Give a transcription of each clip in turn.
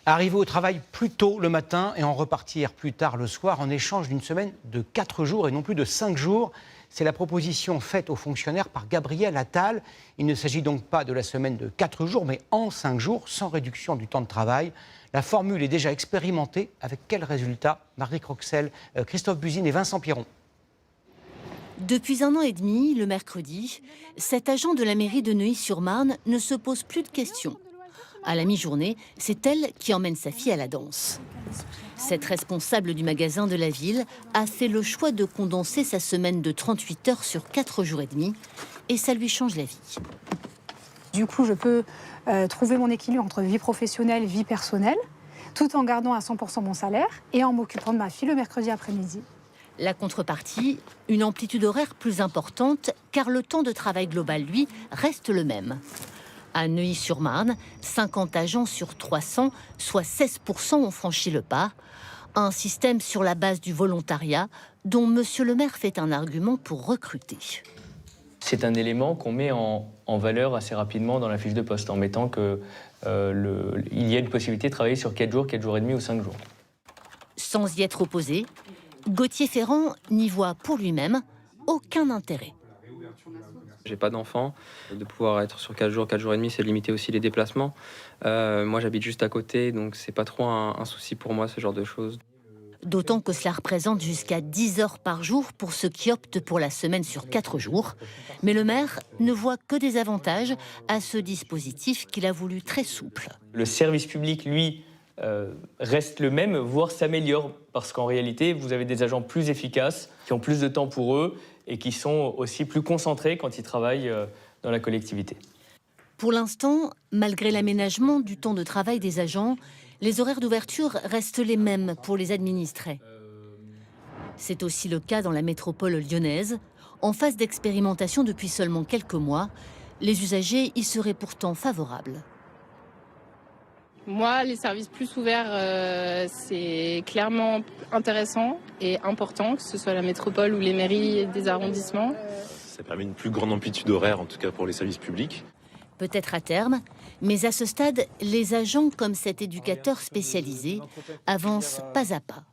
Arriver au travail plus tôt le matin et en repartir plus tard le soir en échange d'une semaine de 4 jours et non plus de 5 jours. C'est la proposition faite aux fonctionnaires par Gabriel Attal. Il ne s'agit donc pas de la semaine de 4 jours, mais en 5 jours, sans réduction du temps de travail. La formule est déjà expérimentée. Avec quel résultat? Marie Croxel, Christophe Buzine et Vincent Piron. Depuis 1 an et demi, le mercredi, cet agent de la mairie de Neuilly-sur-Marne ne se pose plus de questions. À la mi-journée, c'est elle qui emmène sa fille à la danse. Cette responsable du magasin de la ville a fait le choix de condenser sa semaine de 38 heures sur 4 jours et demi et ça lui change la vie. Du coup, je peux trouver mon équilibre entre vie professionnelle et vie personnelle, tout en gardant à 100% mon salaire et en m'occupant de ma fille le mercredi après-midi. La contrepartie, une amplitude horaire plus importante, car le temps de travail global, lui, reste le même. À Neuilly-sur-Marne, 50 agents sur 300, soit 16% ont franchi le pas. Un système sur la base du volontariat, dont Monsieur le maire fait un argument pour recruter. C'est un élément qu'on met en valeur assez rapidement dans la fiche de poste, en mettant qu'il y a une possibilité de travailler sur 4 jours, 4 jours et demi ou 5 jours. Sans y être opposé, Gauthier Ferrand n'y voit pour lui-même aucun intérêt. J'ai pas d'enfant, de pouvoir être sur 4 jours et demi, c'est de limiter aussi les déplacements. Moi j'habite juste à côté, donc c'est pas trop un souci pour moi ce genre de choses. D'autant que cela représente jusqu'à 10 heures par jour pour ceux qui optent pour la semaine sur 4 jours. Mais le maire ne voit que des avantages à ce dispositif qu'il a voulu très souple. Le service public, lui, reste le même, voire s'améliore, parce qu'en réalité, vous avez des agents plus efficaces, qui ont plus de temps pour eux et qui sont aussi plus concentrés quand ils travaillent dans la collectivité. Pour l'instant, malgré l'aménagement du temps de travail des agents, les horaires d'ouverture restent les mêmes pour les administrés. C'est aussi le cas dans la métropole lyonnaise. En phase d'expérimentation depuis seulement quelques mois, les usagers y seraient pourtant favorables. Moi, les services plus ouverts, c'est clairement intéressant et important, que ce soit la métropole ou les mairies des arrondissements. Ça permet une plus grande amplitude horaire, en tout cas pour les services publics. Peut-être à terme, mais à ce stade, les agents comme cet éducateur spécialisé avancent pas à pas.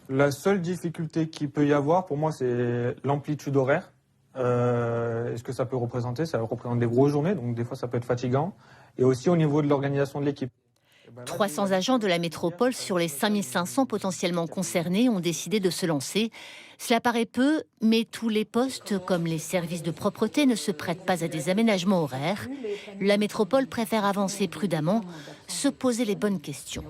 La seule difficulté qu'il peut y avoir, pour moi, c'est l'amplitude horaire. Est-ce que ça peut représenter? Ça représente des grosses journées, donc des fois ça peut être fatigant. Et aussi au niveau de l'organisation de l'équipe. 300 agents de la métropole sur les 5500 potentiellement concernés ont décidé de se lancer. Cela paraît peu, mais tous les postes, comme les services de propreté, ne se prêtent pas à des aménagements horaires. La métropole préfère avancer prudemment, se poser les bonnes questions.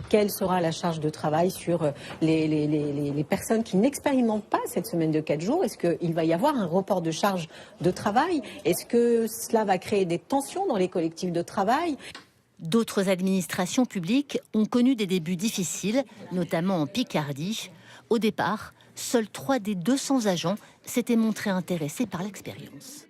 Quelle sera la charge de travail sur les personnes qui n'expérimentent pas cette semaine de 4 jours? Est-ce qu'il va y avoir un report de charge de travail? Est-ce que cela va créer des tensions dans les collectifs de travail? D'autres administrations publiques ont connu des débuts difficiles, notamment en Picardie. Au départ, seuls 3 des 200 agents s'étaient montrés intéressés par l'expérience.